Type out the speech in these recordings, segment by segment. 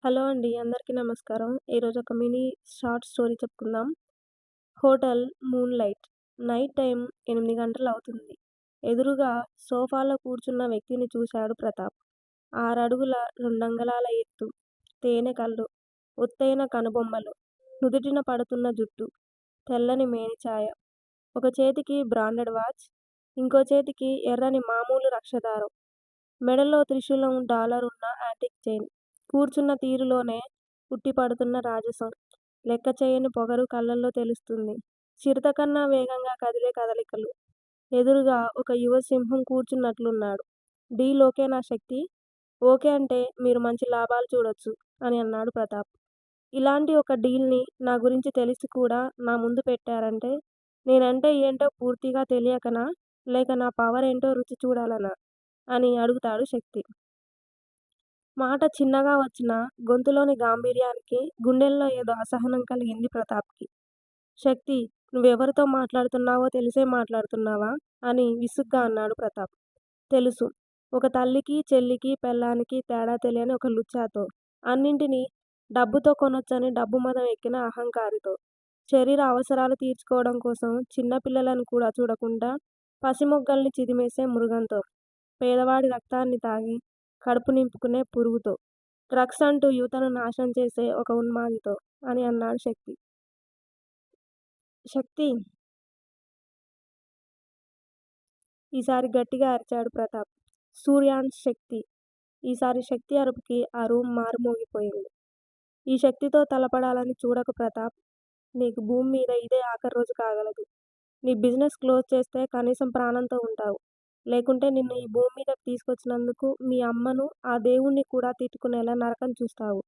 Hello అండి. అందరికీ నమస్కారం. ఈరోజు ఒక మినీ షార్ట్ స్టోరీ చెప్పుకుందాం. Hotel moonlight. Night time 8 గంటలవుతుంది. ఎదురుగా సోఫాలో కూర్చున్న వ్యక్తిని చూశాడు ప్రతాప్. 6 అడుగుల 2 అంగుళాల ఎత్తు, తేనె కళ్ళు, ఒత్తైన కనుబొమ్మలు, నుదుటిన పడుతున్న జుట్టు, తెల్లని మేనిఛాయ. ఒక చేతికి బ్రాండెడ్ వాచ్, ఇంకో చేతికి ఎర్రని మామూలు రక్షాదారం. మెడలో త్రిశూలం డాలరున్న యాంటిక్ చైన్. కూర్చున్న తీరులోనే ఉట్టిపడుతున్న రాజసం. లెక్క చేయని పొగరు కళ్ళల్లో తెలుస్తుంది. చిరుతకన్నా వేగంగా కదిలే కదలికలు. ఎదురుగా ఒక యువ సింహం కూర్చున్నట్లున్నాడు. డీల్ ఓకేనా శక్తి? ఓకే అంటే మీరు మంచి లాభాలు చూడొచ్చు అని అన్నాడు ప్రతాప్. ఇలాంటి ఒక డీల్‌ని నా గురించి తెలిసి కూడా నా ముందు పెట్టారంటే నేనంటే ఏంటో పూర్తిగా తెలియకనా? లేక నా పవరేంటో రుచి చూడాలనా? అని అడుగుతాడు శక్తి. మాట చిన్నగా వచ్చినా గొంతులోని గాంభీర్యానికి గుండెల్లో ఏదో అసహనం కలిగింది ప్రతాప్‌కి. శక్తి, నువ్వెవరితో మాట్లాడుతున్నావో తెలిసే మాట్లాడుతున్నావా? అని విసుగ్గా అన్నాడు ప్రతాప్. తెలుసు. ఒక తల్లికి, చెల్లికి, పెళ్ళానికి తేడా తెలియని ఒక లుచ్చాతో. అన్నింటినీ డబ్బుతో కొనొచ్చని డబ్బు మదం ఎక్కిన అహంకారితో. శరీర అవసరాలు తీర్చుకోవడం కోసం చిన్న పిల్లలను కూడా చూడకుండా పసిమొగ్గల్ని చిదిమేసే మృగంతో. పేదవాడి రక్తాన్ని తాగి కడుపు నింపుకునే పురుగుతో. డ్రగ్స్ అంటూ యువతను నాశనం చేసే ఒక ఉన్మాదితో అని అన్నాడు శక్తి. శక్తి! ఈసారి గట్టిగా అరిచాడు ప్రతాప్. సూర్యాన్స్ శక్తి. ఈసారి శక్తి అరుపుకి ఆ రూమ్ మారుమోగిపోయింది. ఈ శక్తితో తలపడాలని చూడకు ప్రతాప్. నీకు భూమి మీద ఇదే ఆఖరి రోజు కాగలదు. నీ బిజినెస్ క్లోజ్ చేస్తే కనీసం ప్రాణంతో ఉంటావు. లేకుంటే నిన్ను ఈ భూమి మీదకి తీసుకొచ్చినందుకు మీ అమ్మను, ఆ దేవుణ్ణి కూడా తిట్టుకునేలా నరకం చూస్తావు.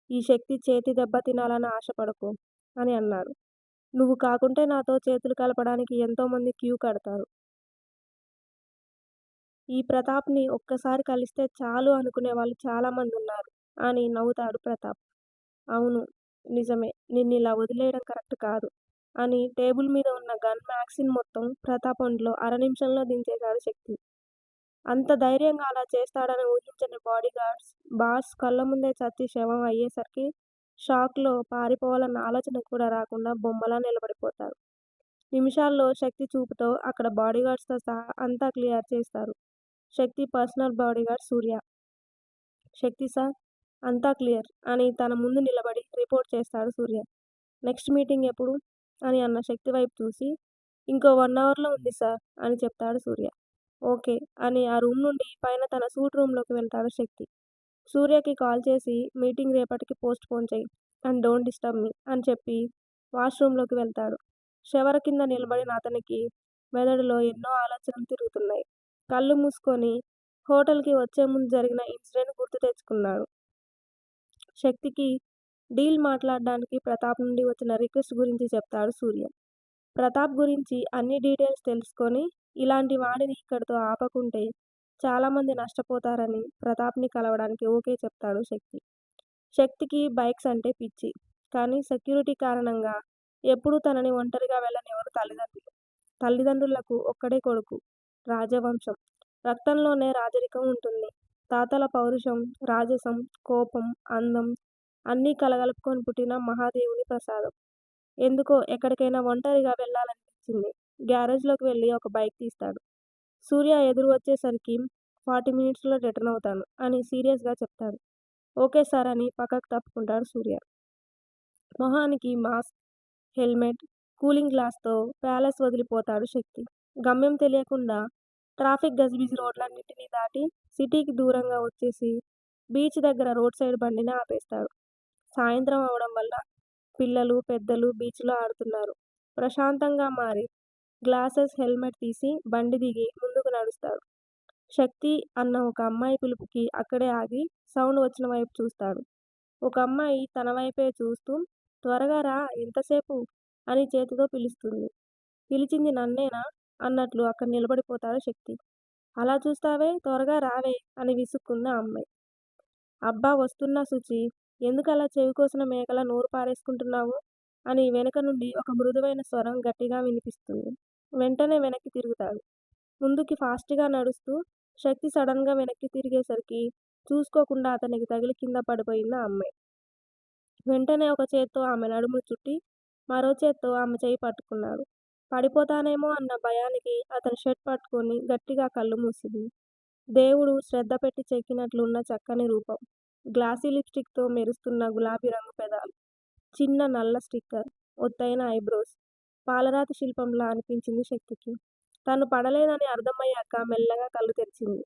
ఈ శక్తి చేతి దెబ్బ తినాలని ఆశపడకు అని అన్నాడు. నువ్వు కాకుంటే నాతో చేతులు కలపడానికి ఎంతోమంది క్యూ కడతారు. ఈ ప్రతాప్‌ని ఒక్కసారి కలిస్తే చాలు అనుకునేవాళ్ళు చాలామందున్నారు అని నవ్వుతాడు ప్రతాప్. అవును. నిజమే. నిన్నిలా వదిలేయడం కరెక్ట్ కాదు అని టేబుల్ మీద ఉన్న గన్ మ్యాగజిన్ మొత్తం ప్రతాప్ ఒంట్లో అర నిమిషంలో దించేశాడు శక్తి. అంత ధైర్యంగా అలా చేస్తాడని ఊహించని బాస్ కళ్ళ ముందే చచ్చి శవం అయ్యేసరికి షాక్‌లో పారిపోవాలన్న ఆలోచన కూడా రాకుండా బొమ్మలా నిలబడిపోతారు. నిమిషాల్లో శక్తి చూపుతో అక్కడ బాడీగార్డ్స్‌తో సహా అంతా క్లియర్ చేస్తారు. శక్తి పర్సనల్ బాడీగార్డ్ సూర్య. శక్తి సార్, అంతా క్లియర్ అని తన ముందు నిలబడి రిపోర్ట్ చేస్తాడు సూర్య. నెక్స్ట్ మీటింగ్ ఎప్పుడు? అని అన్న శక్తి వైపు చూసి, ఇంకో 1 అవర్‌లో ఉంది సార్ అని చెప్తాడు సూర్య. ఓకే అని ఆ రూమ్ నుండి పైన తన సూట్ రూమ్‌లోకి వెళ్తాడు శక్తి. సూర్యకి కాల్ చేసి మీటింగ్ రేపటికి పోస్ట్‌పోన్ చెయ్ అండ్ డోంట్ డిస్టర్బ్ మీ అని చెప్పి వాష్‌రూమ్‌లోకి వెళ్తాడు. షవర్ కింద నిలబడిన అతనికి మెదడులో ఎన్నో ఆలోచనలు తిరుగుతున్నాయి. కళ్ళు మూసుకొని హోటల్‌కి వచ్చే ముందు జరిగిన ఇన్సిడెంట్ గుర్తు తెచ్చుకున్నాడు. శక్తికి డీల్ మాట్లాడ్డానికి ప్రతాప్ నుండి వచ్చిన రిక్వెస్ట్ గురించి చెప్తాడు సూర్య. ప్రతాప్ గురించి అన్ని డీటెయిల్స్ తెలుసుకొని ఇలాంటి వాడిని ఇక్కడితో ఆపకుంటే చాలామంది నష్టపోతారని ప్రతాప్‌ని కలవడానికి ఓకే చెప్తాడు శక్తి. శక్తికి బైక్స్ అంటే పిచ్చి. కానీ సెక్యూరిటీ కారణంగా ఎప్పుడూ తనని ఒంటరిగా వెళ్ళనివ్వరు తల్లిదండ్రులు. తల్లిదండ్రులకు ఒక్కడే కొడుకు. రాజవంశం. రక్తంలోనే రాజరికం ఉంటుంది. తాతల పౌరుషం, రాజసం, కోపం, అందం అన్నీ కలగలుపుకొని పుట్టిన మహాదేవుని ప్రసాదం. ఎందుకో ఎక్కడికైనా ఒంటరిగా వెళ్ళాలనిపించింది. గ్యారేజ్‌లోకి వెళ్లి ఒక బైక్ తీస్తాడు. సూర్య ఎదురు వచ్చేసరికి 40 మినిట్స్‌లో రిటర్న్ అవుతాను అని సీరియస్‌గా చెప్తాడు. ఓకే సార్ అని పక్కకు తప్పుకుంటాడు సూర్య. మొహానికి మాస్క్, హెల్మెట్, కూలింగ్ గ్లాస్‌తో ప్యాలెస్ వదిలిపోతాడు శక్తి. గమ్యం తెలియకుండా ట్రాఫిక్ గజిబిజి రోడ్లన్నింటినీ దాటి సిటీకి దూరంగా వచ్చేసి బీచ్ దగ్గర రోడ్ సైడ్ బండిని ఆపేస్తాడు. సాయంత్రం అవడం వల్ల పిల్లలు, పెద్దలు బీచ్‌లో ఆడుతున్నారు. ప్రశాంతంగా మారి గ్లాసెస్, హెల్మెట్ తీసి బండి దిగి ముందుకు నడుస్తాడు. శక్తి అన్న ఒక అమ్మాయి పిలుపుకి అక్కడే ఆగి సౌండ్ వచ్చిన వైపు చూస్తాడు. ఒక అమ్మాయి తన వైపే చూస్తూ త్వరగా రా ఎంతసేపు అని చేతితో పిలుస్తుంది. పిలిచింది నన్నేనా అన్నట్లు అక్కడ నిలబడిపోతాడు శక్తి. అలా చూస్తావే త్వరగా రావే అని విసుక్కుంది ఆ అమ్మాయి. అబ్బా వస్తున్నా శుచి, ఎందుకలా చెవికోసిన మేకలా నోరు పారేసుకుంటున్నావు అని వెనక నుండి ఒక మృదువైన స్వరం గట్టిగా వినిపిస్తుంది. వెంటనే వెనక్కి తిరుగుతాడు. ముందుకి ఫాస్ట్‌గా నడుస్తూ శక్తి సడన్‌గా వెనక్కి తిరిగేసరికి చూసుకోకుండా అతనికి తగిలి కింద పడిపోయింది ఆ అమ్మాయి. వెంటనే ఒక చేత్తో ఆమె నడుము చుట్టి, మరో చేత్తో ఆమె చెయ్యి పట్టుకున్నాడు. పడిపోతానేమో అన్న భయానికి అతని షర్ట్ పట్టుకొని గట్టిగా కళ్ళు మూసింది. దేవుడు శ్రద్ధ పెట్టి చెక్కినట్లున్న చక్కని రూపం. గ్లాసీ లిప్స్టిక్‌తో మెరుస్తున్న గులాబీ రంగు పెదాలు. చిన్న నల్ల స్టిక్కర్, ఒత్తైన ఐబ్రోస్. పాలరాతి శిల్పంలా అనిపించింది శక్తికి. తను పడలేదని అర్థమయ్యాక మెల్లగా కళ్ళు తెరిచింది.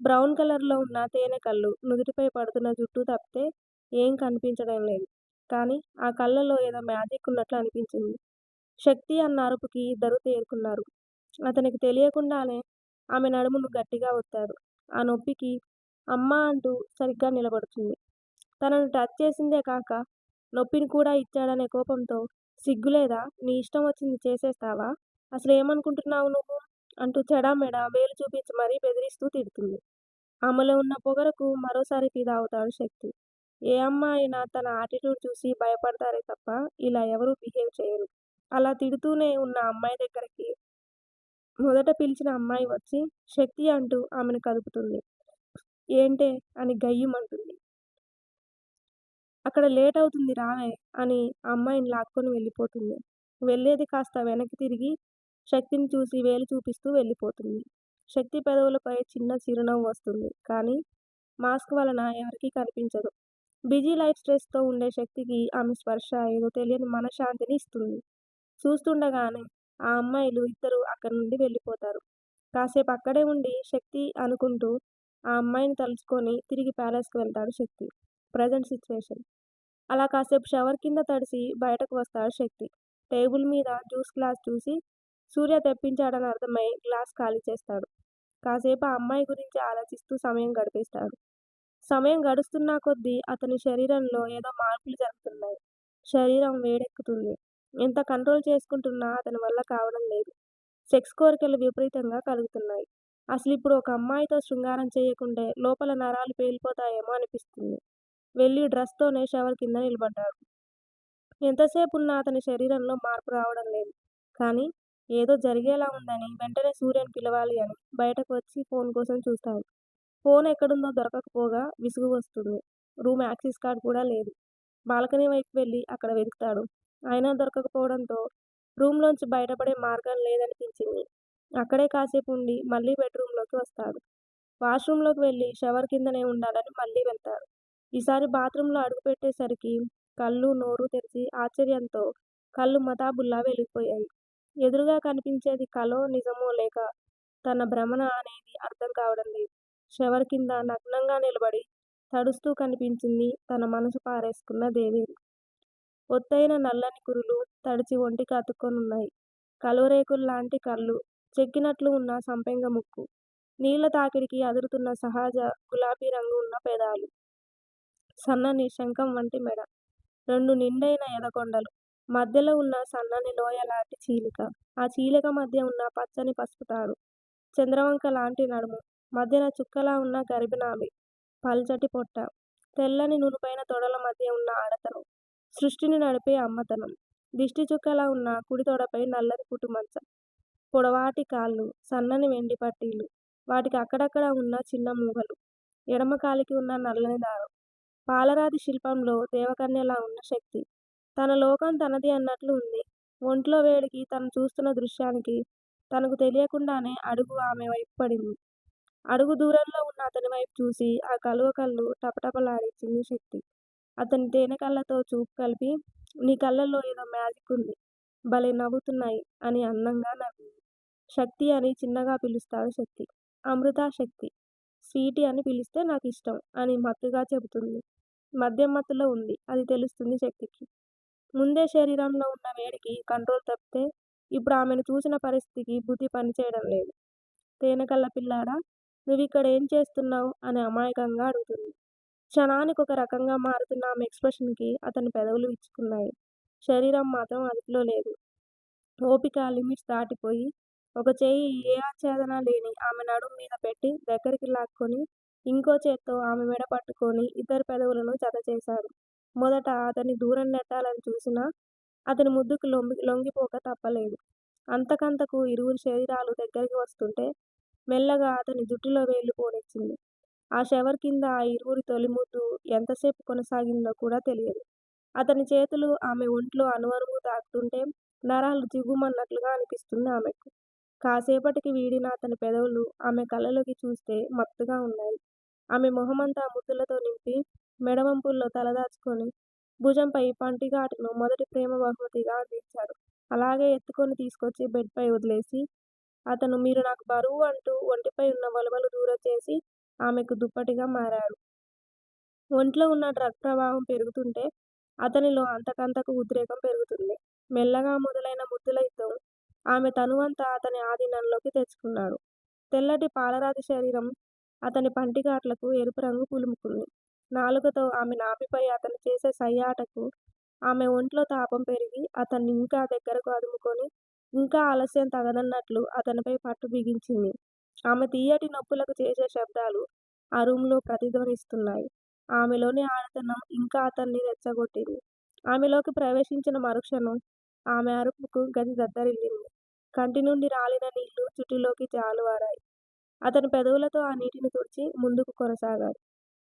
బ్రౌన్ కలర్‌లో ఉన్న తేనె కళ్ళు, నుదుటిపై పడుతున్న జుట్టు తప్పితే ఏం కనిపించడం లేదు. కానీ ఆ కళ్ళలో ఏదో మ్యాజిక్ ఉన్నట్లు అనిపించింది. శక్తి అన్న అరుపుకి ఇద్దరూ తేరుకున్నారు. అతనికి తెలియకుండానే ఆమె నడుమును గట్టిగా ఒత్తాడు. ఆ నొప్పికి అమ్మా అంటూ సరిగ్గా నిలబడుతుంది. తనను టచ్ చేసిందే కాక నొప్పిని కూడా ఇచ్చాడనే కోపంతో సిగ్గులేదా? నీ ఇష్టం వచ్చింది చేసేస్తావా? అసలేమనుకుంటున్నావు నువ్వు? అంటూ చెడామెడా వేలు చూపించి మరీ బెదిరిస్తూ తిడుతుంది. ఆమెలో ఉన్న పొగరుకు మరోసారి ఫిదా అవుతాడు శక్తి. ఏ అమ్మాయి అయినా తన యాటిట్యూడ్ చూసి భయపడతారే తప్ప ఇలా ఎవరూ బిహేవ్ చేయరు. అలా తిడుతూనే ఉన్న అమ్మాయి దగ్గరికి మొదట పిలిచిన అమ్మాయి వచ్చి శక్తి అంటూ ఆమెను కదుపుతుంది. ఏంటే అని గయ్యుమంటుంది. అక్కడ లేట్ అవుతుంది రావే అని ఆ అమ్మాయిని లాక్కొని వెళ్ళిపోతుంది. వెళ్ళేది కాస్త వెనక్కి తిరిగి శక్తిని చూసి వేలు చూపిస్తూ వెళ్ళిపోతుంది. శక్తి పెదవులపై చిన్న చిరునవ్వు వస్తుంది. కానీ మాస్క్ వలన ఎవరికీ కనిపించదు. బిజీ లైఫ్ స్ట్రెస్‌తో ఉండే శక్తికి ఆమె స్పర్శ ఏదో తెలియని మనశ్శాంతిని ఇస్తుంది. చూస్తుండగానే ఆ అమ్మాయిలు ఇద్దరూ అక్కడి నుండి వెళ్ళిపోతారు. కాసేపు అక్కడే ఉండి శక్తి అనుకుంటూ ఆ అమ్మాయిని తలుచుకొని తిరిగి ప్యాలెస్‌కి వెళ్తాడు శక్తి. Present situation. అలా కాసేపు షవర్ కింద తడిసి బయటకు వస్తాడు శక్తి. టేబుల్ మీద జ్యూస్ గ్లాస్ చూసి సూర్య తెప్పించాడని అర్థమై గ్లాస్ ఖాళీ చేస్తాడు. కాసేపు ఆ అమ్మాయి గురించి ఆలోచిస్తూ సమయం గడిపేస్తాడు. సమయం గడుస్తున్న కొద్దీ అతని శరీరంలో ఏదో మార్పులు జరుగుతున్నాయి. శరీరం వేడెక్కుతుంది. ఎంత కంట్రోల్ చేసుకుంటున్నా అతని వల్ల కావడం లేదు. సెక్స్ కోరికలు విపరీతంగా కలుగుతున్నాయి. అసలిప్పుడు ఒక అమ్మాయితో శృంగారం చేయకుంటే లోపల నరాలు పేలిపోతాయేమో అనిపిస్తుంది. వెళ్లి డ్రెస్తోనే షవర్ కింద నిలబడ్డాడు. ఎంతసేపున్నా అతని శరీరంలో మార్పు రావడం లేదు. కానీ ఏదో జరిగేలా ఉందని వెంటనే సూర్యని పిలవాలి అని బయటకు వచ్చి ఫోన్ కోసం చూస్తాడు. ఫోన్ ఎక్కడుందో దొరకకపోగా విసుగు వస్తుంది. రూమ్ యాక్సెస్ కార్డ్ కూడా లేదు. బాల్కనీ వైపు వెళ్లి అక్కడ వెతుకుతాడు. అయినా దొరకకపోవడంతో రూమ్‌లోంచి బయటపడే మార్గం లేదనిపించింది. అక్కడే కాసేపు ఉండి మళ్లీ బెడ్‌రూమ్‌లోకి వస్తాడు. వాష్‌రూమ్‌లోకి వెళ్లి షవర్ కిందనే ఉండాలని మళ్లీ వెళ్తాడు. ఈసారి బాత్రూంలో అడుగుపెట్టేసరికి కళ్ళు, నోరు తెరిచి ఆశ్చర్యంతో కళ్ళు మతాబుల్లా వెలిగిపోయాయి. ఎదురుగా కనిపించేది కలో, నిజమో లేక తన భ్రమనా అనేది అర్థం కావడం లేదు. షవర్ కింద నగ్నంగా నిలబడి తడుస్తూ కనిపించింది తన మనసు పారేసుకున్న దేవేరి. ఒత్తైన నల్లని కురులు తడిచి ఒంటికి అతుక్కొనున్నాయి. కలువరేకుల్లాంటి కళ్ళు, చెక్కినట్లు ఉన్న సంపెంగ ముక్కు, నీళ్ల తాకిడికి అదురుతున్న సహజ గులాబీ రంగు ఉన్న పెదాలు, సన్నని శంఖం వంటి మెడ, రెండు నిండైన ఎదకొండలు, మధ్యలో ఉన్న సన్నని లోయలాంటి చీలిక, ఆ చీలిక మధ్య ఉన్న పచ్చని పసుపు తాడు, చంద్రవంక లాంటి నడుము, మధ్యన చుక్కలా ఉన్న గర్భినాభి, పల్చటి పొట్ట, తెల్లని నునుపైన తొడల మధ్య ఉన్న ఆడతనం, సృష్టిని నడిపే అమ్మతనం, దిష్టి చుక్కలా ఉన్న కుడి తొడపై నల్లని పుట్టుమచ్చ, పొడవాటి కాళ్ళు, సన్నని వెండి పట్టీలు, వాటికి అక్కడక్కడ ఉన్న చిన్న మూగలు, ఎడమ కాలికి ఉన్న నల్లని దారం, పాలరాతి శిల్పంలో దేవకన్యలా ఉన్న శక్తి. తన లోకం తనది అన్నట్లు ఉంది. ఒంట్లో వేడికి తను చూస్తున్న దృశ్యానికి తనకు తెలియకుండానే అడుగు ఆమె వైపు పడింది. అడుగు దూరంలో ఉన్న అతని వైపు చూసి ఆ కలువ కళ్ళు టపటపలాడించింది శక్తి. అతని తేనె కళ్ళతో చూపు కలిపి, నీ కళ్ళల్లో ఏదో మ్యాజిక్ ఉంది. భలే నవ్వుతున్నాయి అని అందంగా నవ్వింది. శక్తి అని చిన్నగా పిలుస్తాడు శక్తి. అమృతా శక్తి. స్వీటీ అని పిలిస్తే నాకిష్టం అని మత్తుగా చెబుతుంది. మద్యం మత్తులో ఉంది. అది తెలుస్తుంది శక్తికి. ముందే శరీరంలో ఉన్న వేడికి కంట్రోల్ తప్పితే ఇప్పుడు ఆమెను చూసిన పరిస్థితికి బుద్ధి పనిచేయడం లేదు. తేనెకళ్ళ పిల్లాడా, నువ్విక్కడ ఏం చేస్తున్నావ్ అని అమాయకంగా అడుగుతుంది. క్షణానికొక రకంగా మారుతున్న ఆమె ఎక్స్‌ప్రెషన్‌కి అతని పెదవులు విచ్చుకున్నాయి. శరీరం మాత్రం అదుపులో లేదు. ఓపిక లిమిట్స్ దాటిపోయి ఒక చెయ్యి ఏ ఆచ్ఛాదన లేని ఆమె నడుం మీద పెట్టి దగ్గరికి లాక్కొని ఇంకో చేత్తో ఆమె మెడ పట్టుకొని ఇద్దరి పెదవులను జతచేశాడు. మొదట అతన్ని దూరం నెట్టాలని చూసినా అతని ముద్దుకు లొంగిపోక తప్పలేదు. అంతకంతకు ఇరువురి శరీరాలు దగ్గరికి వస్తుంటే మెల్లగా అతని జుట్టులో వేళ్లు పోనిచ్చింది. ఆ షవర్ కింద ఆ ఇరువురి తొలి ముద్దు ఎంతసేపు కొనసాగిందో కూడా తెలియదు. అతని చేతులు ఆమె ఒంట్లో అణువణువు తాకుతుంటే నరాలు జివ్వుమన్నట్లుగా అనిపిస్తుంది ఆమెకు. కాసేపటికి వీడిన అతని పెదవులు ఆమె కళ్ళలోకి చూస్తే మత్తుగా ఉన్నాయి. ఆమె మొహమంతా ముద్దులతో నింపి, మెడవంపుల్లో తలదాచుకొని, భుజంపై పంటిఘాటును మొదటి ప్రేమ బహుమతిగా అందించాడు. అలాగే ఎత్తుకొని తీసుకొచ్చి బెడ్ పై వదిలేసి, అతను మీరు నాకు బరువు అంటూ ఒంటిపై ఉన్న వలువలు దూరం చేసి ఆమెకు దుప్పటిగా మారాడు. ఒంట్లో ఉన్న డ్రగ్ ప్రభావం పెరుగుతుంటే అతనిలో అంతకంతకు ఉద్రేకం పెరుగుతుంది. మెల్లగా మొదలైన ముద్దుల యుద్ధం ఆమె తనువంతా అతని ఆధీనంలోకి తెచ్చుకున్నాడు. తెల్లటి పాలరాతి శరీరం అతని పంటిగాట్లకు ఎరుపు రంగు పులుముకుంది. నాలుకతో ఆమె నాభిపై అతను చేసే సయ్యాటకు ఆమె ఒంట్లో తాపం పెరిగి అతన్ని ఇంకా దగ్గరకు అదుముకొని, ఇంకా ఆలస్యం తగదన్నట్లు అతనిపై పట్టు బిగించింది. ఆమె తీయటి నొప్పులకు చేసే శబ్దాలు ఆ రూంలో ప్రతిధ్వనిస్తున్నాయి. ఆమెలోని ఆడతనం ఇంకా అతన్ని రెచ్చగొట్టింది. ఆమెలోకి ప్రవేశించిన మరుక్షణం ఆమె అరుపుకు గది దద్దరిల్లింది. కంటి నుండి రాలిన నీళ్లు జుట్టులోకి జాలువారాయి. అతని పెదవులతో ఆ నీటిని తుడిచి ముందుకు కొనసాగాడు.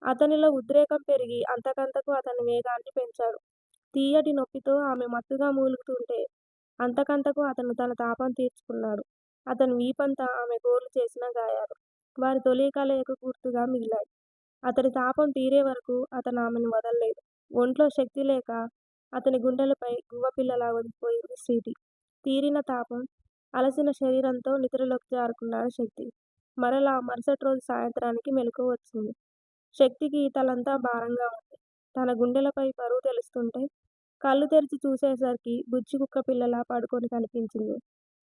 అతనిలో ఉద్రేకం పెరిగి అంతకంతకు అతని వేగాన్ని పెంచాడు. తీయటి నొప్పితో ఆమె మత్తుగా మూలుగుతుంటే అంతకంతకు అతను తన తాపం తీర్చుకున్నాడు. అతని వీపంతా ఆమె గోర్లు చేసిన గాయాలు. వారి తొలి కలయిక గుర్తుగా మిగిలాయి. అతని తాపం తీరే వరకు అతను ఆమెను వదల్లేదు. ఒంట్లో శక్తి లేక అతని గుండెలపై గువ్వపిల్లలా ఒదిగిపోయింది స్వీటీ. తీరిన తాపం, అలసిన శరీరంతో నిద్రలోకి జారుకున్నాడు శక్తి. మరలా మరుసటి రోజు సాయంత్రానికి మెలకువ వచ్చింది. శక్తికి తలంతా భారంగా ఉంది. తన గుండెలపై బరువు తెలుస్తుంటే కళ్ళు తెరిచి చూసేసరికి బుజ్జికుక్క పిల్లలా పడుకొని కనిపించింది.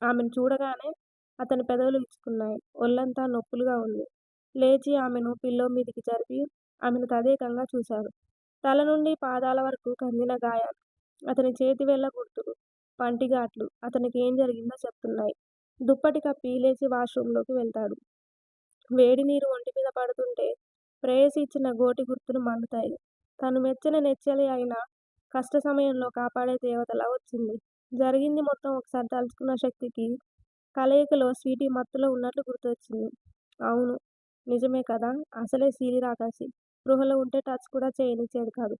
ఆమెను చూడగానే అతని పెదవులు విచ్చుకున్నాయి. ఒళ్ళంతా నొప్పులుగా ఉంది. లేచి ఆమెను పిల్లో మీదికి జరిపి ఆమెను తదేకంగా చూశాడు. తల నుండి పాదాల వరకు కందిన గాయాలు, అతని చేతివేళ్ల గుర్తులు, పంటిగాట్లు అతనికి ఏం జరిగిందో చెప్తున్నాయి. దుప్పటి కప్పి లేచి వాష్రూంలోకి వెళ్తాడు. వేడి నీరు ఒంటిమీద పడుతుంటే ప్రేయసి ఇచ్చిన గోటి గుర్తులు మండుతాయి. తను మెచ్చని నెచ్చెలి అయినా కష్ట సమయంలో కాపాడే దేవతలా వచ్చింది. జరిగింది మొత్తం ఒకసారి తలుచుకున్న శక్తికి కలయికలో స్వీటీ మత్తులో ఉన్నట్లు గుర్తొచ్చింది. అవును, నిజమే కదా! అసలే శీలిరాకాసి. స్పృహలో ఉంటే టచ్ కూడా చేయనిచ్చేది కాదు.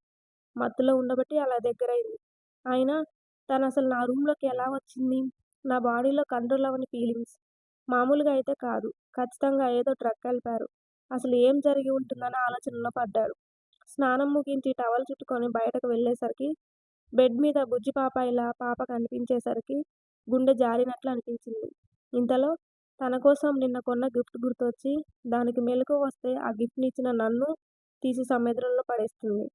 మత్తులో ఉండబట్టి అలా దగ్గరైంది. అయినా తనసలు నా రూంలోకి ఎలా వచ్చింది? నా బాడీలో కంట్రోల్ అవ్వని ఫీలింగ్స్. మామూలుగా అయితే కాదు. ఖచ్చితంగా ఏదో డ్రగ్ కలిపారు. అసలు ఏం జరిగి ఉంటుందన్న ఆలోచనలో పడ్డాడు. స్నానం ముగించి టవల్ చుట్టుకొని బయటకు వెళ్ళేసరికి బెడ్ మీద బుజ్జి పాపాయిలా పాప కనిపించేసరికి గుండె జారినట్లు అనిపించింది. ఇంతలో తన కోసం నిన్న కొన్న గిఫ్ట్ గుర్తొచ్చి దానికి మెలకువ వస్తే ఆ గిఫ్ట్‌నిచ్చిన నన్ను తీసి సముద్రంలో పడేస్తుంది.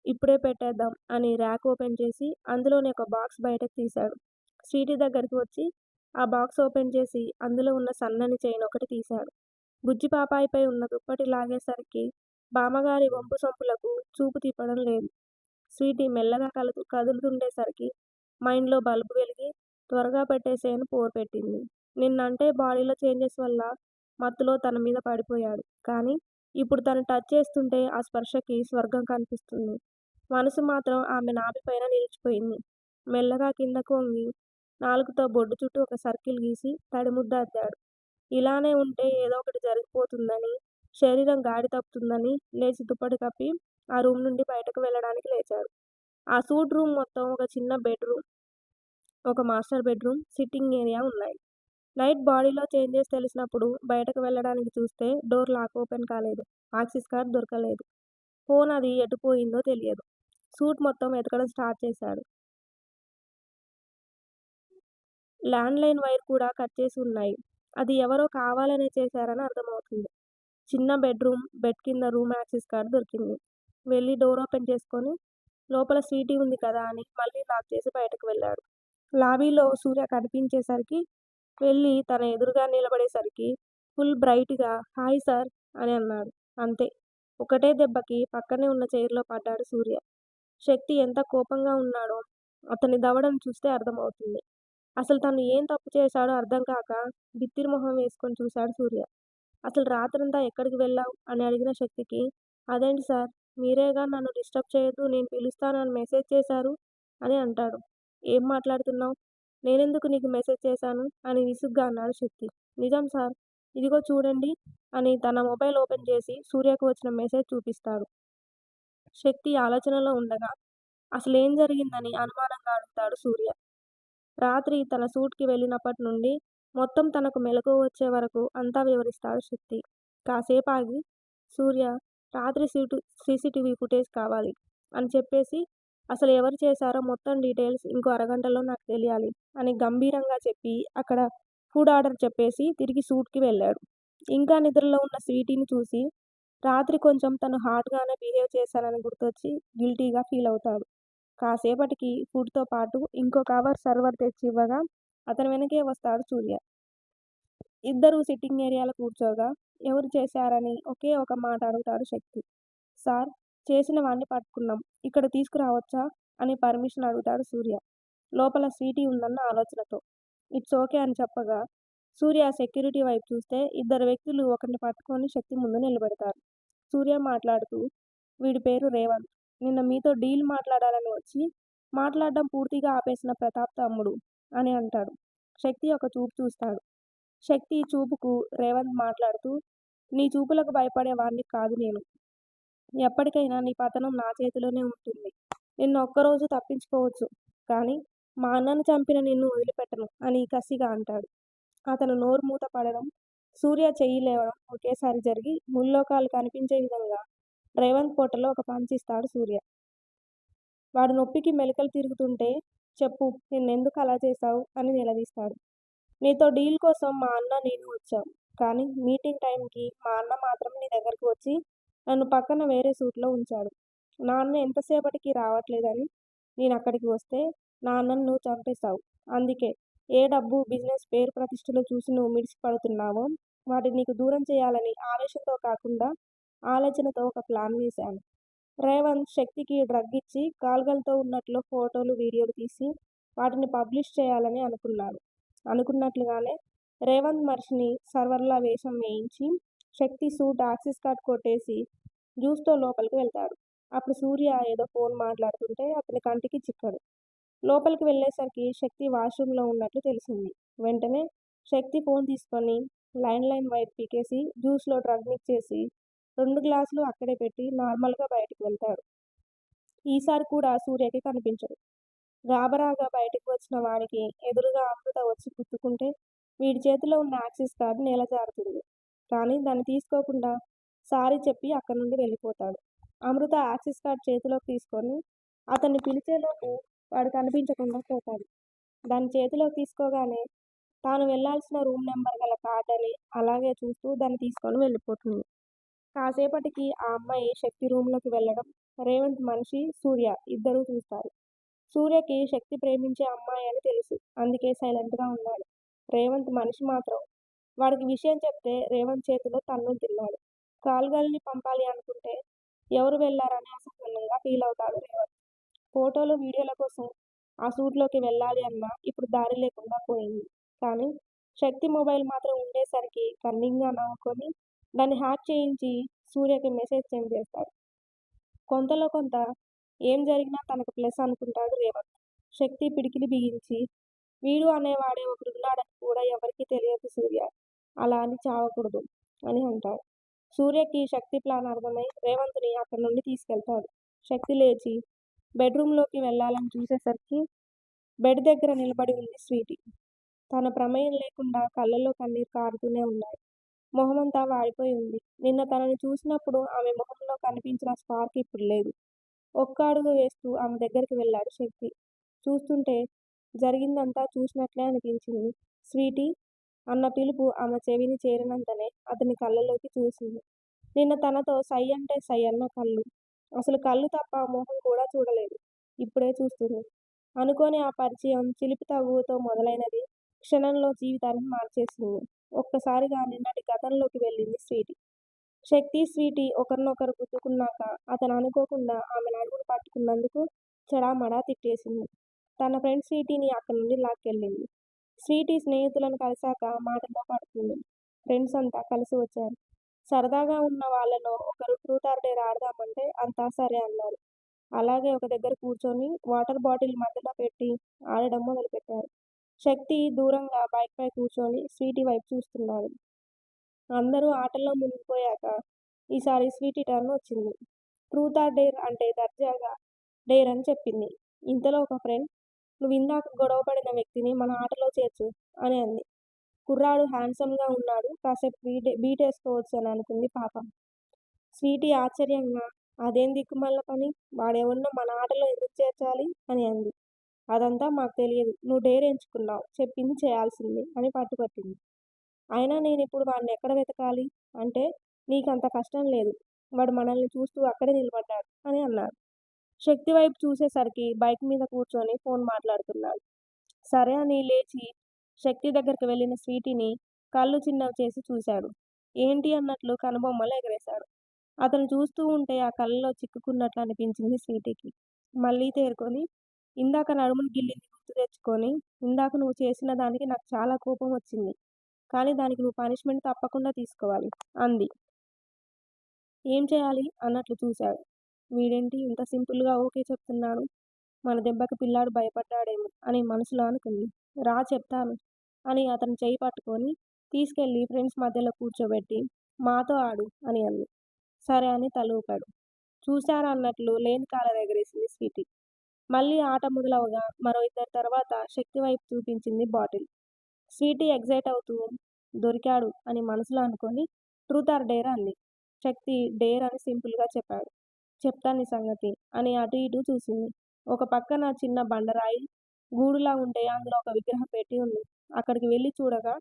ఇప్పుడే పెట్టేద్దాం అని ర్యాక్ ఓపెన్ చేసి అందులోని ఒక బాక్స్ బయటకు తీశాడు. స్వీటీ దగ్గరికి వచ్చి ఆ బాక్స్ ఓపెన్ చేసి అందులో ఉన్న సన్నని చైన్ ఒకటి తీశాడు. బుజ్జి పాపాయిపై ఉన్న దుప్పటి లాగేసరికి బామ్మగారి వంపు సొంపులకు చూపు తిప్పడం లేదు. స్వీటీ మెల్లగా కదులుతుండేసరికి మైండ్లో బల్బు వెలిగి త్వరగా పెట్టేసేయని పోరు పెట్టింది. నిన్నంటే బాడీలో చేంజెస్ వల్ల మత్తులో తన మీద పడిపోయాడు. కానీ ఇప్పుడు తను టచ్ చేస్తుంటే ఆ స్పర్శకి స్వర్గం కనిపిస్తుంది. మనసు మాత్రం ఆమె నాభిపైన నిలిచిపోయింది. మెల్లగా కిందకు వంగి నాలుకతో బొడ్డు చుట్టూ ఒక సర్కిల్ గీసి తడిముద్ద అద్దాడు. ఇలానే ఉంటే ఏదో ఒకటి జరిగిపోతుందని, శరీరం గాడి తప్పుతుందని లేచి దుప్పటి కప్పి ఆ రూమ్ నుండి బయటకు వెళ్ళడానికి లేచాడు. ఆ సూట్ రూమ్ మొత్తం ఒక చిన్న బెడ్ రూమ్, ఒక మాస్టర్ బెడ్రూమ్, సిట్టింగ్ ఏరియా ఉన్నాయి. నైట్ బాడీలో చేంజెస్ తెలిసినప్పుడు బయటకు వెళ్ళడానికి చూస్తే డోర్ లాక్ ఓపెన్ కాలేదు. యాక్సెస్ కార్డ్ దొరకలేదు. ఫోన్ అది ఎటు పోయిందో తెలియదు. సూట్ మొత్తం వెతకడం స్టార్ట్ చేశాడు. ల్యాండ్‌లైన్ వైర్ కూడా కట్ చేసి ఉన్నాయి. అది ఎవరో కావాలనే చేశారని అర్థమవుతుంది. చిన్న బెడ్రూమ్, బెడ్ కింద రూమ్ యాక్సెస్ కార్డ్ దొరికింది. వెళ్ళి డోర్ ఓపెన్ చేసుకొని లోపల స్వీటీ ఉంది కదా అని మళ్ళీ లాక్ చేసి బయటకు వెళ్ళాడు. లాబీలో సూర్య కనిపించేసరికి వెళ్ళి తన ఎదురుగా నిలబడేసరికి ఫుల్ బ్రైట్‌గా హాయ్ సార్ అని అన్నాడు. అంతే. ఒకటే దెబ్బకి పక్కనే ఉన్న చైర్‌లో పడ్డాడు సూర్య. శక్తి ఎంత కోపంగా ఉన్నాడో అతని దవడను చూస్తే అర్థమవుతుంది. అసలు తను ఏం తప్పు చేశాడో అర్థం కాక బిత్తిరి మొహం వేసుకొని చూశాడు సూర్య. అసలు రాత్రంతా ఎక్కడికి వెళ్ళావు అని అడిగిన శక్తికి అదేంటి సార్, మీరేగా నన్ను డిస్టర్బ్ చేయొద్దు నేను పిలుస్తాను అని మెసేజ్ చేశారు అని అంటాడు. ఏం మాట్లాడుతున్నావు? నేనెందుకు నీకు మెసేజ్ చేశాను అని విసుగ్గా అన్నాడు శక్తి. నిజం సార్, ఇదిగో చూడండి అని తన మొబైల్ ఓపెన్ చేసి సూర్యకు వచ్చిన మెసేజ్ చూపిస్తాడు. శక్తి ఆలోచనలో ఉండగా అసలేం జరిగిందని అనుమానంగా అడుగుతాడు సూర్య. రాత్రి తన షూట్‌కి వెళ్ళినప్పటి నుండి మొత్తం తనకు మెలకువ వచ్చే వరకు అంతా వివరిస్తాడు శక్తి. కాసేపాగి సూర్య రాత్రి సీసీటీవీ ఫుటేజ్ కావాలి అని చెప్పేసి అసలు ఎవరు చేశారో మొత్తం డీటెయిల్స్ ఇంకో అరగంటలో నాకు తెలియాలి అని గంభీరంగా చెప్పి అక్కడ ఫుడ్ ఆర్డర్ చెప్పేసి తిరిగి షూట్‌కి వెళ్ళాడు. ఇంకా నిద్రలో ఉన్న స్వీటీని చూసి రాత్రి కొంచెం తను హాట్‌గానే బిహేవ్ చేశానని గుర్తొచ్చి గిల్టీగా ఫీల్ అవుతాడు. కాసేపటికి ఫుడ్‌తో పాటు ఇంకో కవర్ సర్వర్ తెచ్చి ఇవ్వగా అతని వెనకే వస్తాడు సూర్య. ఇద్దరూ సిట్టింగ్ ఏరియాలో కూర్చోగా ఎవరు చేశారని ఒకే ఒక మాట అడుగుతాడు శక్తి. సార్, చేసిన వాణ్ణి పట్టుకున్నాం. ఇక్కడ తీసుకురావచ్చా అని పర్మిషన్ అడుగుతాడు సూర్య. లోపల స్వీటీ ఉందన్న ఆలోచనతో. ఇట్స్ ఓకే అని చెప్పగా సూర్య సెక్యూరిటీ వైపు చూస్తే ఇద్దరు వ్యక్తులు ఒకరిని పట్టుకొని శక్తి ముందు నిలబెడతారు. సూర్య మాట్లాడుతూ వీడి పేరు రేవంత్. నిన్న మీతో డీల్ మాట్లాడాలని వచ్చి మాట్లాడడం పూర్తిగా ఆపేసిన ప్రతాప్ తమ్ముడు అని అంటాడు. శక్తి ఒక చూపు చూస్తాడు. శక్తి చూపుకు రేవంత్ మాట్లాడుతూ నీ చూపులకు భయపడే వాడిని కాదు నేను. ఎప్పటికైనా నీ పతనం నా చేతిలోనే ఉంటుంది. నిన్ను ఒక్కరోజు తప్పించుకోవచ్చు. కానీ మా అన్నను చంపిన నిన్ను వదిలిపెట్టను అని కసిగా అంటాడు. అతను నోరు మూత పడడం, సూర్య చెయ్యి లేవడం ఒకేసారి జరిగి ముల్లోకాలు కనిపించే విధంగా రేవంత్ పొట్టలో ఒక పంచ్ ఇస్తాడు సూర్య. వాడు నొప్పికి మెలికలు తిరుగుతుంటే చెప్పు నిన్నెందుకు అలా చేశావు అని నిలదీస్తాడు. నీతో డీల్ కోసం మా అన్న నేను వచ్చాం. కానీ మీటింగ్ టైంకి మా అన్న మాత్రం నీ దగ్గరకు వచ్చి నన్ను పక్కన వేరే సూట్‌లో ఉంచాడు. నా అన్న ఎంతసేపటికి రావట్లేదని నేనక్కడికి వస్తే నా అన్నను నువ్వు చంపేశావు. అందుకే ఏ డబ్బు, బిజినెస్ పేరు ప్రతిష్టలు చూసి నువ్వు మిడిసిపడుతున్నావో వాటిని నీకు దూరం చేయాలని ఆవేశంతో కాకుండా ఆలోచనతో ఒక ప్లాన్ వేశాను. రేవంత్ శక్తికి డ్రగ్ ఇచ్చి కాల్గల్‌తో ఉన్నట్లు ఫోటోలు, వీడియోలు తీసి వాటిని పబ్లిష్ చేయాలని అనుకున్నాడు. అనుకున్నట్లుగానే రేవంత్ మనిషిని సర్వర్‌లా వేషం వేయించి శక్తి సూట్ యాక్సెస్ కార్డ్ కొట్టేసి జ్యూస్‌తో లోపలికి వెళ్తాడు. అప్పుడు సూర్య ఏదో ఫోన్ మాట్లాడుతుంటే అతని కంటికి చిక్కడు. లోపలికి వెళ్ళేసరికి శక్తి వాష్‌రూమ్‌లో ఉన్నట్లు తెలిసింది. వెంటనే శక్తి ఫోన్ తీసుకొని ల్యాండ్‌లైన్ వైర్ పీకేసి జ్యూస్‌లో డ్రగ్ మిక్స్ చేసి 2 గ్లాసులు అక్కడే పెట్టి నార్మల్‌గా బయటికి వెళ్తాడు. ఈసారి కూడా సూర్యకి కనిపించడు. గాబరాగా బయటికి వచ్చిన వాడికి ఎదురుగా అమృత వచ్చి గుద్దుకుంటే వీడి చేతిలో ఉన్న యాక్సెస్ కార్డ్ నేల జారుతుంది. కానీ దాన్ని తీసుకోకుండా సారీ చెప్పి అక్కడి నుండి వెళ్ళిపోతాడు. అమృత యాక్సెస్ కార్డ్ చేతిలోకి తీసుకొని అతన్ని పిలిచేలోపు వాడు కనిపించకుండా పోతాడు. దాన్ని చేతిలోకి తీసుకోగానే తాను వెళ్లాల్సిన రూమ్ నెంబర్ గల కార్డని అలాగే చూస్తూ దాన్ని తీసుకొని వెళ్ళిపోతుంది. కాసేపటికి ఆ అమ్మాయి శక్తి రూమ్‌లోకి వెళ్ళడం రేవంత్ మనిషి, సూర్య ఇద్దరూ చూస్తారు. సూర్యకి శక్తి ప్రేమించే అమ్మాయి అని తెలుసు. అందుకే సైలెంట్‌గా ఉన్నాడు. రేవంత్ మనిషి మాత్రం వాడికి విషయం చెప్తే రేవంత్ చేతిలో తన్నులు తిన్నాడు. కాల్‌గల్‌ని పంపాలి అనుకుంటే ఎవరు వెళ్లారని అసహనంగా ఫీల్ అవుతాడు రేవంత్. ఫోటోలు, వీడియోల కోసం ఆ సూట్‌లోకి వెళ్ళాలి అన్నా ఇప్పుడు దారి లేకుండా పోయింది. కానీ శక్తి మొబైల్ మాత్రం ఉండేసరికి కన్నింగ్‌గా నవ్వుకొని దాన్ని హ్యాక్ చేయించి సూర్యకి మెసేజ్ సెండ్ చేస్తాడు. కొంతలో కొంత ఏం జరిగినా తనకు ప్లస్ అనుకుంటాడు రేవంత్. శక్తి పిడికిలి బిగించి వీడు అనేవాడే ఒకడున్నాడని కూడా ఎవరికీ తెలియదు సూర్య. అలా అని చావకూడదు అని అంటాడు. సూర్యకి శక్తి ప్లాన్ అర్థమై రేవంత్‌ని అక్కడి నుండి తీసుకెళ్తాడు. శక్తి లేచి బెడ్‌రూమ్‌లోకి వెళ్ళాలని చూసేసరికి బెడ్ దగ్గర నిలబడి ఉంది స్వీటీ. తన ప్రమేయం లేకుండా కళ్ళలో కన్నీరు కారుతూనే ఉన్నాయి. మొహమంతా వాడిపోయి ఉంది. నిన్న తనని చూసినప్పుడు ఆమె మొహంలో కనిపించిన స్పార్క్ ఇప్పుడు లేదు. ఒక్క అడుగు వేస్తూ ఆమె దగ్గరికి వెళ్ళాడు శక్తి. చూస్తుంటే జరిగిందంతా చూసినట్లే అనిపించింది. స్వీటీ అన్న పిలుపు ఆమె చెవిని చేరినంతనే అతని కళ్ళలోకి చూసింది. నిన్న తనతో సై అంటే సై అన్న కళ్ళు. అసలు కళ్ళు తప్ప మొహం కూడా చూడలేదు. ఇప్పుడే చూస్తుంది. అనుకోని ఆ పరిచయం చిలిపి తగువుతో మొదలైనది క్షణంలో జీవితాన్ని మార్చేసింది. ఒక్కసారిగా నిన్నటి గతంలోకి వెళ్ళింది స్వీటీ. శక్తి, స్వీటీ ఒకరినొకరు గుద్దుకున్నాక అతను అనుకోకుండా ఆమె నడుమును పట్టుకున్నందుకు చెడామడా తిట్టేసింది. తన ఫ్రెండ్ స్వీటీని అక్కడి నుండి లాక్కెళ్ళింది. స్వీటీ స్నేహితులను కలిశాక మాటల్లో పడుతుంది. ఫ్రెండ్స్ అంతా కలిసి వచ్చారు. సరదాగా ఉన్న వాళ్ళలో ఒకరు ట్రూత్ ఆర్ డేర్ ఆడదామంటే అంతా సరే అన్నారు. అలాగే ఒక దగ్గర కూర్చొని వాటర్ బాటిల్ మధ్యలో పెట్టి ఆడడం మొదలుపెట్టారు. శక్తి దూరంగా బైక్‌పై కూర్చొని స్వీటీ వైపు చూస్తున్నాడు. అందరూ ఆటల్లో మునిగిపోయాక ఈసారి స్వీటీ టర్న్ వచ్చింది. ట్రూత్ ఆర్ డేర్ అంటే దర్జాగా డేర్ అని చెప్పింది. ఇంతలో ఒక ఫ్రెండ్ "నువ్విందాక గొడవ పడిన వ్యక్తిని మన ఆటలో చేర్చు" అని అంది. కుర్రాడు హ్యాండ్సమ్‌గా ఉన్నాడు. కాసేపు బీటేసుకోవచ్చు అని అనుకుంది పాప. స్వీటీ ఆశ్చర్యంగా "అదేం దిక్కుమాలిన పని? వాడెవడినో మన ఆటలో ఎందుకు చేర్చాలి" అని అంది. "అదంతా మాకు తెలియదు. నువ్వు డేర్ ఎంచుకున్నావు. చెప్పింది చేయాల్సిందే" అని పట్టుపట్టింది. అయినా నేనిప్పుడు వాడినెక్కడ వెతకాలి? అంటే "నీకంత కష్టం లేదు. వాడు మనల్ని చూస్తూ అక్కడే నిలబడ్డాడు" అని అన్నారు. శక్తి వైపు చూసేసరికి బైక్ మీద కూర్చొని ఫోన్ మాట్లాడుతున్నాడు. సరే అని లేచి శక్తి దగ్గరికి వెళ్ళిన స్వీటీని కళ్ళు చిన్నవి చేసి చూశాడు. ఏంటి అన్నట్లు కనుబొమ్మలు ఎగరేశాడు. అతను చూస్తూ ఉంటే ఆ కళ్ళలో చిక్కుకున్నట్లు అనిపించింది స్వీటీకి. మళ్ళీ తేరుకొని ఇందాక నడుముని గిల్లింది గుర్తు తెచ్చుకొని ఇందాక నువ్వు చేసిన దానికి నాకు చాలా కోపం వచ్చింది. కానీ దానికి నువ్వు పనిష్మెంట్ తప్పకుండా తీసుకోవాలి అంది. ఏం చేయాలి అన్నట్లు చూశాడు. వీడేంటి ఇంత సింపుల్‌గా ఓకే చెప్తున్నాడు. మన దెబ్బకి పిల్లాడు భయపడ్డాడేమో అని మనసులో అనుకుంది. రా చెప్తాను అని అతని చెయ్యి పట్టుకొని తీసుకెళ్ళి ఫ్రెండ్స్ మధ్యలో కూర్చోబెట్టి మాతో ఆడు అని అంది. సరే అని తల ఊపాడు. చూశారా అన్నట్లు లేని కాలర్ ఎగరేసింది స్వీటీ. మళ్ళీ ఆట మొదలవగా మరో ఇద్దరి తర్వాత శక్తి వైపు చూపించింది బాటిల్. స్వీటీ ఎగ్జైట్ అవుతూ దొరికాడు అని మనసులో అనుకొని ట్రూత్ ఆర్ డేర్ అంది. శక్తి డేర్ అని సింపుల్‌గా చెప్పాడు. చెప్తాను నీ సంగతి అని అటు ఇటు చూసింది. ఒక పక్కన చిన్న బండరాయి గూడులా ఉంటే అందులో ఒక విగ్రహం పెట్టి ఉంది. అక్కడికి వెళ్లి చూడగా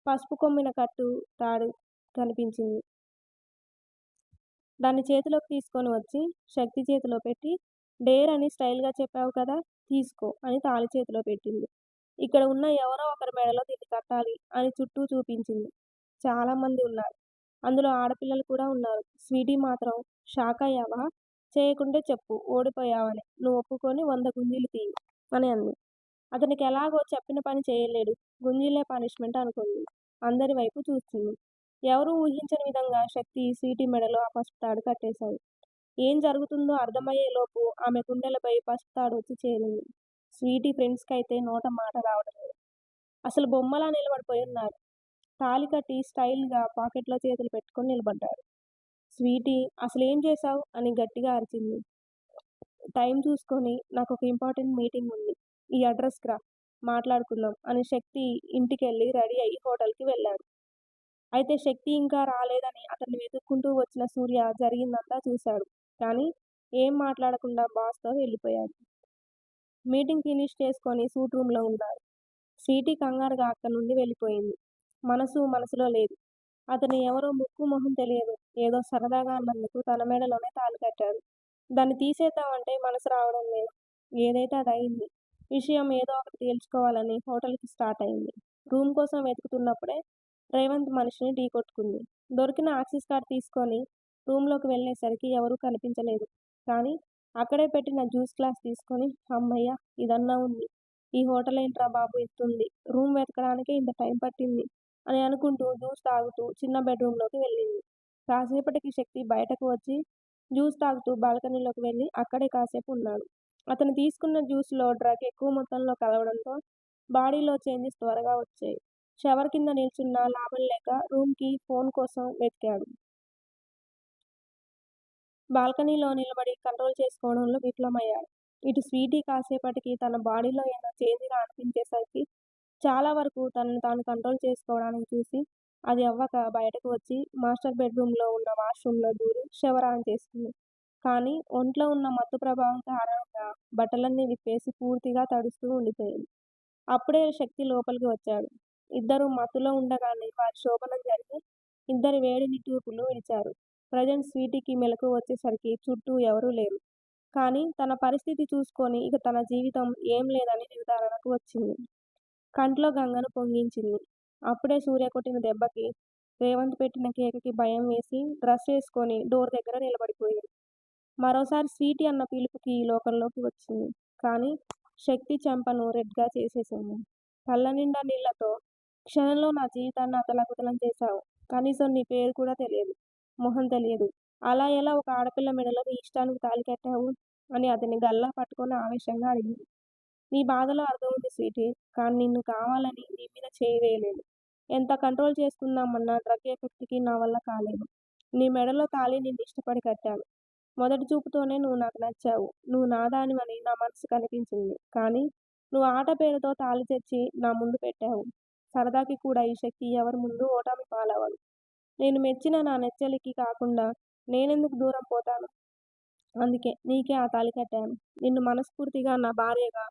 పసుపు కొమ్మిన కట్టు తాడు కనిపించింది. దాన్ని చేతిలోకి తీసుకొని వచ్చి శక్తి చేతిలో పెట్టి డేర్ అని స్టైల్‌గా చెప్పావు కదా! తీసుకో అని తాళి చేతిలో పెట్టింది. ఇక్కడ ఉన్న ఎవరో ఒకరి మెడలో దీన్ని కట్టాలి అని చుట్టూ చూపించింది. చాలామంది ఉన్నారు. అందులో ఆడపిల్లలు కూడా ఉన్నారు. స్వీటీ మాత్రం షాకయ్యావా? చేయకుంటే చెప్పు ఓడిపోయావని. నువ్వు ఒప్పుకొని 100 గుంజీలు తీయి అని అంది. అతనికి ఎలాగో చెప్పిన పని చేయలేడు. గుంజీలే పనిష్మెంట్ అనుకుంది. అందరి వైపు చూస్తుంది. ఎవరూ ఊహించని విధంగా శక్తి స్వీటీ మెడలో ఆ పసుపు తాడు కట్టేశాడు. ఏం జరుగుతుందో అర్థమయ్యేలోపు ఆమె గుండెలపై పసుపు తాడు వచ్చి చేరింది. స్వీటీ ఫ్రెండ్స్‌కైతే నోట మాట రావడం లేదు. అసలు బొమ్మలా నిలబడిపోయున్నారు. తాళి కట్టి స్టైల్‌గా పాకెట్‌లో చేతులు పెట్టుకొని నిలబడ్డాడు. స్వీటీ అసలేం చేశావు? అని గట్టిగా అరిచింది. టైం చూసుకొని నాకొక ఇంపార్టెంట్ మీటింగ్ ఉంది. ఈ అడ్రస్‌కి రా మాట్లాడుకుందాం అని శక్తి ఇంటికెళ్ళి రెడీ అయ్యి హోటల్‌కి వెళ్ళాడు. అయితే శక్తి ఇంకా రాలేదని అతన్ని వెతుక్కుంటూ వచ్చిన సూర్య జరిగిందంతా చూశాడు. కానీ ఏం మాట్లాడకుండా బాస్‌తో వెళ్ళిపోయాడు. మీటింగ్ ఫినిష్ చేసుకొని సూట్ రూమ్‌లో ఉన్నారు. స్వీటీ కంగారుగా అక్కడి నుండి వెళ్ళిపోయింది. మనసులో లేదు. అతను ఎవరో ముక్కు మొహం తెలియదు. ఏదో సరదాగా అన్నందుకు తన మెడలోనే తాళి కట్టాడు. దాన్ని తీసేద్దామంటే మనసు రావడం లేదు. ఏదైతే అదయింది. విషయం ఏదో ఒకటి తేల్చుకోవాలని హోటల్‌కి స్టార్ట్ అయింది. రూమ్ కోసం వెతుకుతున్నప్పుడే రేవంత్ మనిషిని ఢీకొట్టుకుంది. దొరికిన యాక్సెస్ కార్డ్ తీసుకొని రూమ్‌లోకి వెళ్ళేసరికి ఎవరూ కనిపించలేదు. కానీ అక్కడే పెట్టిన జ్యూస్ గ్లాస్ తీసుకొని హమ్మయ్య! ఇదన్నా ఉంది. ఈ హోటలేంట్రా బాబు ఇంతుంది. రూమ్ వెతకడానికే ఇంత టైం పట్టింది అని అనుకుంటూ జ్యూస్ తాగుతూ చిన్న బెడ్‌రూమ్‌లోకి వెళ్ళింది. కాసేపటికి శక్తి బయటకు వచ్చి జ్యూస్ తాగుతూ బాల్కనీలోకి వెళ్లి అక్కడే కాసేపు ఉన్నాడు. అతను తీసుకున్న జ్యూస్‌లో డ్రగ్ ఎక్కువ మొత్తంలో కలవడంతో బాడీలో చేంజెస్ త్వరగా వచ్చాయి. షవర్ కింద నిల్చున్నా లాభం లేక రూమ్‌కి ఫోన్ కోసం వెతికాడు. బాల్కనీలో నిలబడి కంట్రోల్ చేసుకోవడంలో విఫలమయ్యాడు. ఇటు స్వీటీ కాసేపటికి తన బాడీలో ఏదో చేంజ్‌గా అనిపించేసరికి చాలా వరకు తనని తాను కంట్రోల్ చేసుకోవడానికి చూసి, అది అవ్వక బయటకు వచ్చి మాస్టర్ బెడ్‌రూమ్‌లో ఉన్న వాష్‌రూమ్‌లో దూరి షవర్ ఆన్ చేసుకుంది. కానీ ఒంట్లో ఉన్న మత్తు ప్రభావం కారణంగా బట్టలన్నీ విప్పేసి పూర్తిగా తడుస్తూ ఉండిపోయింది. అప్పుడే శక్తి లోపలికి వచ్చాడు. ఇద్దరూ మత్తులో ఉండగానే వారి శోభనం జరిగి ఇద్దరి వేడి నిట్టూర్పులు విడిచారు. ప్రజెంట్ స్వీటీకి మెలకువ వచ్చేసరికి చుట్టూ ఎవరూ లేరు. కానీ తన పరిస్థితి చూసుకొని ఇక తన జీవితం ఏం లేదని నిర్ధారణకు వచ్చింది. కంట్లో గంగను పొంగించింది. అప్పుడే సూర్య కొట్టిన దెబ్బకి, రేవంత్ పెట్టిన కేకకి భయం వేసి డ్రెస్ వేసుకొని డోర్ దగ్గర నిలబడిపోయింది. మరోసారి స్వీటీ అన్న పిలుపుకి లోకంలోకి వచ్చింది. కానీ శక్తి చెంపను రెడ్‌గా చేసేసింది. కళ్ళ నిండా నీళ్లతో క్షణంలో నా జీవితాన్ని అతలాకుతలం చేశావు. కనీసం నీ పేరు కూడా తెలియదు. మొహం తెలియదు. అలా ఎలా ఒక ఆడపిల్ల మెడలో నీ ఇష్టానికి తాళి కట్టావు? అని అతన్ని గల్లా పట్టుకొని ఆవేశంగా అడిగింది. నీ బాధలో అర్థం ఉంది స్వీటీ. కానీ నిన్ను కావాలని నీ మీద చేయి వేయలేదు. ఎంత కంట్రోల్ చేసుకుందామన్నా డ్రగ్ ఎఫెక్ట్‌కి నా వల్ల కాలేదు. నీ మెడలో తాళి నిన్నిష్టపడి కట్టాను. మొదటి చూపుతోనే నువ్వు నాకు నచ్చావు. నువ్వు నాదానివని నా మనసుకనిపించింది. కానీ నువ్వు ఆట పేరుతో తాళి తెచ్చి నా ముందు పెట్టావు. సరదాకి కూడా ఈ శక్తి ఎవరి ముందు ఓటమి పాలవదు. నేను మెచ్చిన నా నెచ్చెలికి కాకుండా నేనెందుకు దూరం పోతాను? అందుకే నీకే ఆ తాళి కట్టాను. నిన్ను మనస్ఫూర్తిగా నా భార్యగా,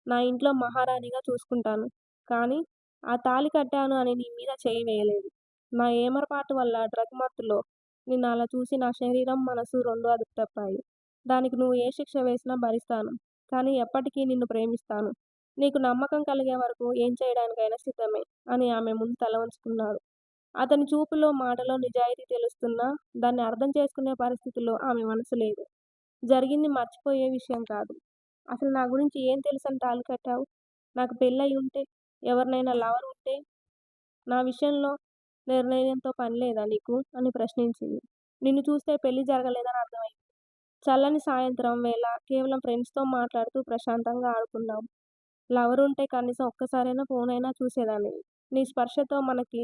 నా ఇంట్లో మహారాణిగా చూసుకుంటాను. కానీ ఆ తాళి కట్టాను అని నీ మీద చెయ్యి వేయలేదు. నా ఏమరపాటు వల్ల డ్రగ్ మత్తులో నిన్ను అలా చూసి నా శరీరం, మనసు 2 అదుపు తప్పాయి. దానికి నువ్వు ఏ శిక్ష వేసినా భరిస్తాను. కానీ ఎప్పటికీ నిన్ను ప్రేమిస్తాను. నీకు నమ్మకం కలిగే వరకు ఏం చేయడానికైనా సిద్ధమే అని ఆమె ముందు తల వంచుకున్నాడు. అతని చూపులో, మాటలో నిజాయితీ తెలుస్తున్నా దాన్ని అర్థం చేసుకునే పరిస్థితిలో ఆమె మనసు లేదు. జరిగింది మర్చిపోయే విషయం కాదు. అసలు నా గురించి ఏం తెలుసని తాళి కట్టావు? నాకు పెళ్లయి ఉంటే, ఎవరినైనా లవర్ ఉంటే, నా విషయంలో నిర్ణయంతో పని లేదా నీకు? అని ప్రశ్నించింది. నిన్ను చూస్తే పెళ్లి జరగలేదని అర్థమైంది. చల్లని సాయంత్రం వేళ కేవలం ఫ్రెండ్స్‌తో మాట్లాడుతూ ప్రశాంతంగా ఆడుకున్నావు. లవర్ ఉంటే కనీసం ఒక్కసారైనా ఫోనైనా చూసేదానివి. నీ స్పర్శతో మనకి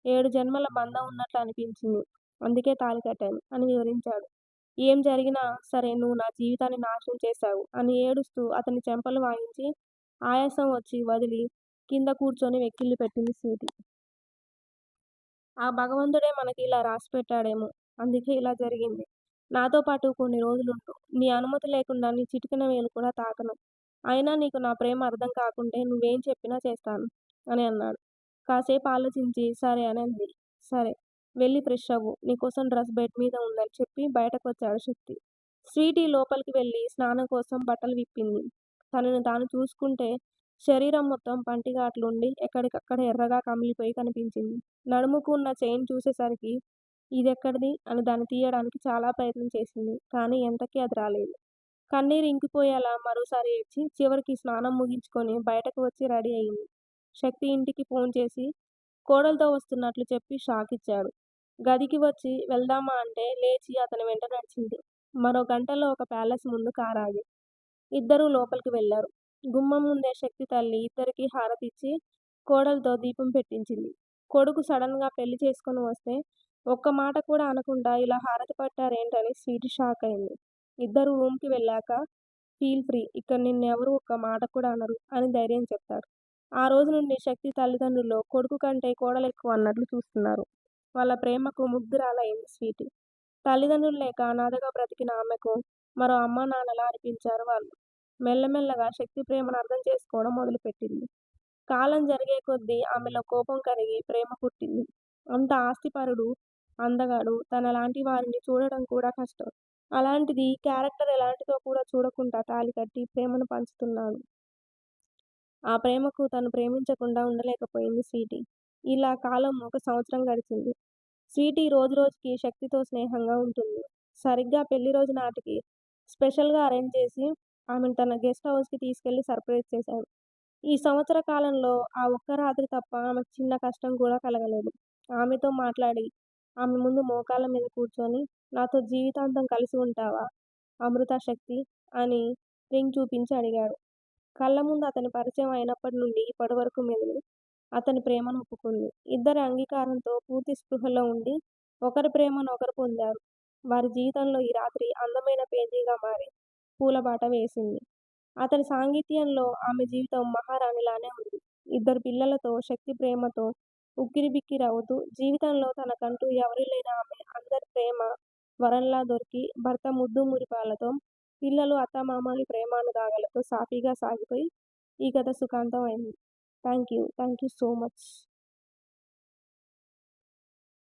7 జన్మల బంధం ఉన్నట్లు అనిపించింది. అందుకే తాళి కట్టాను అని వివరించాడు. ఏం జరిగినా సరే నువ్వు నా జీవితాన్ని నాశనం చేశావు అని ఏడుస్తూ అతని చెంపలు వాయించి, ఆయాసం వచ్చి వదిలి కింద కూర్చొని వెక్కిళ్ళు పెట్టింది స్వీటీ. ఆ భగవంతుడే మనకి ఇలా రాసిపెట్టాడేమో! అందుకే ఇలా జరిగింది. నాతో పాటు కొన్ని రోజులుండు. నీ అనుమతి లేకుండా నీ చిటికెన వేలు కూడా తాకను. అయినా నీకు నా ప్రేమ అర్థం కాకుంటే నువ్వేం చెప్పినా చేస్తాను అని అన్నాడు. కాసేపు ఆలోచించి సరే అని అంది. సరే వెళ్లి ఫ్రెష్ అవ్వు. నీకోసం డ్రెస్ బెడ్ మీద ఉందని చెప్పి బయటకొచ్చాడు శక్తి. స్వీటీ లోపలికి వెళ్లి స్నానం కోసం బట్టలు విప్పింది. తనని తాను చూసుకుంటే శరీరం మొత్తం పంటిగాట్లుండి ఎక్కడికక్కడ ఎర్రగా కమిలిపోయి కనిపించింది. నడుముకు ఉన్న చైన్ చూసేసరికి ఇదెక్కడిది అని దాన్ని తీయడానికి చాలా ప్రయత్నం చేసింది. కానీ ఎంతకీ అది రాలేదు. కన్నీరు ఇంకిపోయేలా మరోసారి ఏడ్చి చివరికి స్నానం ముగించుకొని బయటకు వచ్చి రెడీ అయింది. శక్తి ఇంటికి ఫోన్ చేసి కోడలితో వస్తున్నట్లు చెప్పి షాకిచ్చాడు. గదికి వచ్చి వెళ్దామా అంటే లేచి అతని వెంట నడిచింది. మరో గంటలో ఒక ప్యాలెస్ ముందు కారాగి. ఇద్దరూ లోపలికి వెళ్లారు. గుమ్మం ముందే శక్తి తల్లి ఇద్దరికీ హారతిచ్చి కోడలితో దీపం పెట్టించింది. కొడుకు సడన్‌గా పెళ్లి చేసుకొని వస్తే ఒక్క మాట కూడా అనకుండా ఇలా హారతి పట్టారేంటని స్వీటీ షాకయింది. ఇద్దరూ రూమ్‌కి వెళ్ళాక ఫీల్ ఫ్రీ. ఇక్కడ నిన్నెవరూ ఒక్క మాట కూడా అనరు అని ధైర్యం చెప్పారు. ఆ రోజు నుండి శక్తి తల్లిదండ్రులు కొడుకు కంటే కోడలెక్కువ అన్నట్లు చూస్తున్నారు. వాళ్ళ ప్రేమకు ముగ్ధురాలైంది స్వీటీ. తల్లిదండ్రులు లేక అనాథగా బ్రతికిన ఆమెకు మరో అమ్మానాన్నలా అనిపించారు వాళ్ళు. మెల్లమెల్లగా శక్తి ప్రేమను అర్థం చేసుకోవడం మొదలుపెట్టింది. కాలం జరిగే కొద్దీ ఆమెలో కోపం కరిగి ప్రేమ పుట్టింది. అంత ఆస్తిపరుడు, అందగాడు తనలాంటి వారిని చూడడం కూడా కష్టం. అలాంటిది క్యారెక్టర్ ఎలాంటిదో కూడా చూడకుండా తాళి కట్టి ప్రేమను పంచుతున్నాడు. ఆ ప్రేమకు తను ప్రేమించకుండా ఉండలేకపోయింది స్వీటీ. ఇలా కాలం ఒక సంవత్సరం గడిచింది. స్వీటీ రోజురోజుకి శక్తితో స్నేహంగా ఉంటుంది. సరిగ్గా పెళ్లి రోజు నాటికి స్పెషల్‌గా అరేంజ్ చేసి ఆమెను తన గెస్ట్ హౌస్‌కి తీసుకెళ్లి సర్ప్రైజ్ చేశాడు. ఈ సంవత్సర కాలంలో ఆ ఒక్క రాత్రి తప్ప ఆమెకు చిన్న కష్టం కూడా కలగలేదు. ఆమెతో మాట్లాడి, ఆమె ముందు మోకాళ్ళ మీద కూర్చొని, నాతో జీవితాంతం కలిసి ఉంటావా అమృత శక్తి అని రింగ్ చూపించి అడిగాడు. కళ్ళ ముందు అతని పరిచయం అయినప్పటి నుండి ఇప్పటి వరకు మెదిలి అతని ప్రేమను ఒప్పుకుంది. ఇద్దరి అంగీకారంతో పూర్తి స్పృహలో ఉండి ఒకరి ప్రేమను ఒకరు పొందారు. వారి జీవితంలో ఈ రాత్రి అందమైన పేజీగా మారి పూలబాట వేసింది. అతని సాంగిత్యంలో ఆమె జీవితం మహారాణిలానే ఉంది. ఇద్దరు పిల్లలతో, శక్తి ప్రేమతో ఉక్కిరిబిక్కిరవుతూ జీవితంలో తనకంటూ ఎవరూ లేని ఆమె అందరి ప్రేమ వరంలా దొరికి భర్త ముద్దు మురిపాలతో, పిల్లలు అత్తామామల ప్రేమానురాగాలతో సాఫీగా సాగిపోయి ఈ కథ సుఖాంతం అయింది. Thank you. Thank you so much.